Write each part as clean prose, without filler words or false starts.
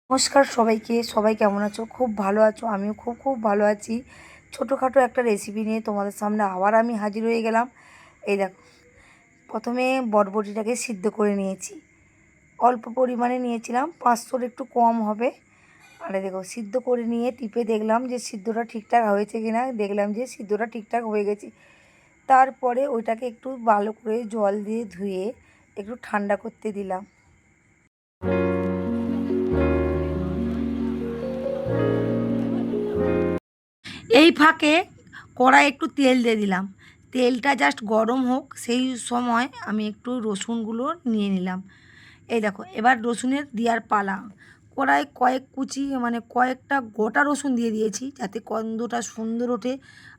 নমস্কার সবাইকে। সবাই কেমন আছো? খুব ভালো আছো? আমিও খুব খুব ভালো আছি। ছোটোখাটো একটা রেসিপি নিয়ে তোমাদের সামনে আবার আমি হাজির হয়ে গেলাম। এই দেখো, প্রথমে বরবটিটাকে সিদ্ধ করে নিয়েছি। অল্প পরিমাণে নিয়েছিলাম, 500-র একটু কম হবে। আর দেখো, সিদ্ধ করে নিয়ে টিপে দেখলাম যে সিদ্ধটা ঠিকঠাক হয়েছে কিনা। দেখলাম যে সিদ্ধটা ঠিকঠাক হয়ে গেছে। তারপরে ওইটাকে একটু ভালো করে জল দিয়ে ধুয়ে একটু ঠান্ডা করতে দিলাম। এই ফাঁকে কড়াই একটু তেল দিয়ে দিলাম। তেলটা জাস্ট গরম হোক, সেই সময় আমি একটু রসুনগুলো নিয়ে নিলাম। এই দেখো, এবার রসুনের দেওয়ার পালা। কড়াই কয়েক কুচি কয়েকটা গোটা রসুন দিয়ে দিয়েছি, যাতে গন্ধটা সুন্দর ওঠে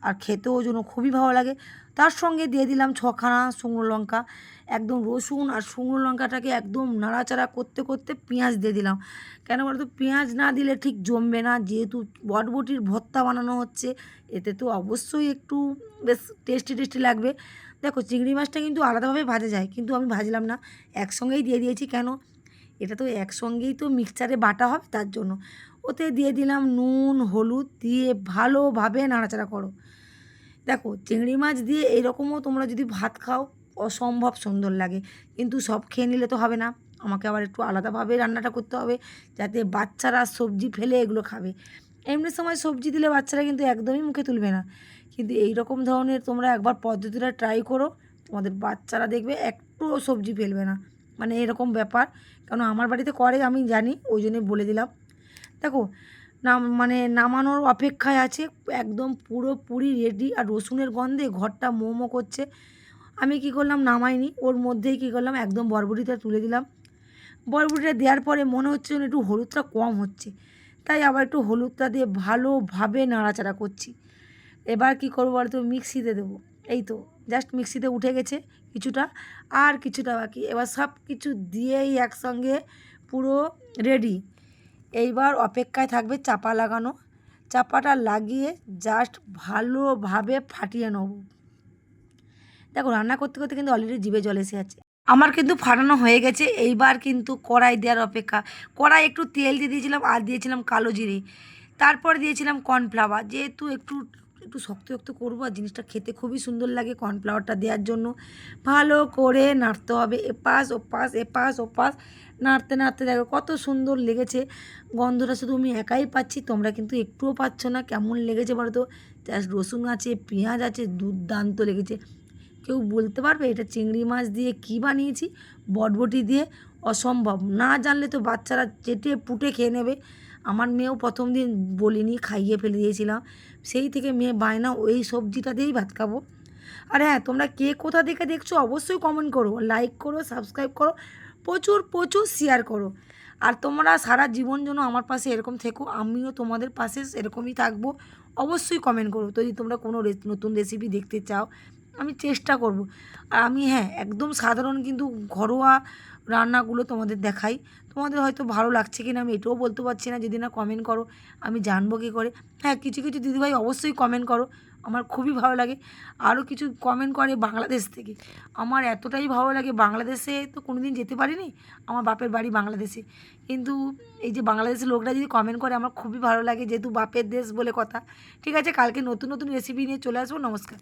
আর খেতেও যেন খুবই ভালো লাগে। তার সঙ্গে দিয়ে দিলাম 6খানা শুকনো লঙ্কা। একদম রসুন আর শুকনো লঙ্কাটাকে একদম নাড়াচাড়া করতে করতে পেঁয়াজ দিয়ে দিলাম। কেন বলতো, পেঁয়াজ না দিলে ঠিক জমবে না, যেহেতু বটবটির ভর্তা বানানো হচ্ছে, এতে তো অবশ্যই একটু বেশ টেস্টি টেস্টি লাগবে। দেখো, চিংড়ি মাছটা কিন্তু আলাদাভাবে ভাজা যায়, কিন্তু আমি ভাজলাম না, একসঙ্গেই দিয়ে দিয়েছি। কেন, এটা তো একসঙ্গেই তো মিক্সচারে বাটা হবে, তার জন্য। ওতে দিয়ে দিলাম নুন হলুদ দিয়ে ভালোভাবে নাড়াচাড়া করো। দেখো, চিংড়ি মাছ দিয়ে এরকমও তোমরা যদি ভাত খাও, অসম্ভব সুন্দর লাগে। কিন্তু সব খেয়ে নিলে তো হবে না, আমাকে আবার একটু আলাদাভাবে রান্নাটা করতে হবে, যাতে বাচ্চারা সবজি ফেলে এগুলো খাবে। এমনি সময় সবজি দিলে বাচ্চারা কিন্তু একদমই মুখে তুলবে না। কিন্তু এই রকম ধরনের তোমরা একবার পদ্ধতিটা ট্রাই করো, তোমাদের বাচ্চারা দেখবে একটুও সবজি ফেলবে না। এরকম ব্যাপার, কারণ আমার বাড়িতে করে, আমি জানি, ওই জন্যই বলে দিলাম। দেখো, নামানোর অপেক্ষায় আছে, একদম পুরোপুরি রেডি। আর রসুনের গন্ধে ঘরটা মোমো করছে। আমি কি করলাম, নামাইনি, ওর মধ্যেই কি করলাম, একদম বরবটিটা তুলে দিলাম। বরবটিটা দেওয়ার পরে মনে হচ্ছে যেন একটু হলুদটা কম হচ্ছে, তাই আবার একটু হলুদটা দিয়ে ভালোভাবে নাড়াচাড়া করছি। এবার কি করবো বলতো, মিক্সিতে দেবো। এই তো জাস্ট মিক্সিতে উঠে গেছে কিছুটা, আর কিছুটা বাকি। এবার সব কিছু দিয়েই একসঙ্গে পুরো রেডি। এইবার অপেক্ষায় থাকবে চাপা লাগানো। চাপাটা লাগিয়ে জাস্ট ভালোভাবে ফাটিয়ে নেব। দেখো, রান্না করতে করতে কিন্তু অলরেডি জিভে জল এসে যাচ্ছে। আমার কিন্তু ফাটানো হয়ে গেছে। এইবার কিন্তু কড়াই দেওয়ার অপেক্ষা। কড়াই একটু তেল দিয়ে দিয়েছিলাম, আর দিয়েছিলাম কালো জিরে। তারপর দিয়েছিলাম কর্নফ্লাওয়ার, যেহেতু একটু একটু শক্ত শক্ত করবো, আর জিনিসটা খেতে খুবই সুন্দর লাগে। কর্নফ্লাওয়ারটা দেওয়ার জন্য ভালো করে নাড়তে হবে, এপাশ ওপাশ এপাশ ওপাশ নাড়তে নাড়তে। দেখো কত সুন্দর লেগেছে, গন্ধটা শুধু আমি একাই পাচ্ছি, তোমরা কিন্তু একটুও পাচ্ছ না। কেমন লেগেছে বলো তো, জাস্ট রসুন আছে, পেঁয়াজ আছে, দুর্দান্ত লেগেছে। কেউ বলতে পারবে এটা চিংড়ি মাছ দিয়ে কী বানিয়েছি? বটবটি দিয়ে? অসম্ভব। না জানলে তো বাচ্চারা চেটে পুটে খেয়ে নেবে। আমার মেয়েও প্রথম দিন বলিনি, খাইয়ে ফেলে দিয়েছিলাম। সেই থেকে মেয়ে বায়না, ওই সবজিটা দিয়েই ভাত খাবো। আর হ্যাঁ, তোমরা কে কোথা থেকে দেখছো অবশ্যই কমেন্ট করো, লাইক করো, সাবস্ক্রাইব করো, প্রচুর প্রচুর শেয়ার করো। আর তোমরা সারা জীবন যেন আমার পাশে এরকম থেকো, আমিও তোমাদের পাশে এরকমই থাকবো। অবশ্যই কমেন্ট করো যদি তোমরা কোনো নতুন রেসিপি দেখতে চাও, আমি চেষ্টা করব। আর আমি, হ্যাঁ, একদম সাধারণ কিন্তু ঘরোয়া রান্নাগুলো তোমাদের দেখাই। তোমাদের হয়তো ভালো লাগছে কিনা আমি এটাও বলতে পারছি না, যদি না কমেন্ট করো, আমি জানবো কী করে। হ্যাঁ, কিছু কিছু দিদিভাই অবশ্যই কমেন্ট করো, আমার খুবই ভালো লাগে। আরও কিছু কমেন্ট করে বাংলাদেশ থেকে, আমার এতটাই ভালো লাগে। বাংলাদেশে তো কোনো দিন যেতে পারিনি, আমার বাপের বাড়ি বাংলাদেশে, কিন্তু এই যে বাংলাদেশের লোকরা যদি কমেন্ট করে, আমার খুবই ভালো লাগে, যেহেতু বাপের দেশ বলে কথা। ঠিক আছে, কালকে নতুন নতুন রেসিপি নিয়ে চলে আসবো। নমস্কার।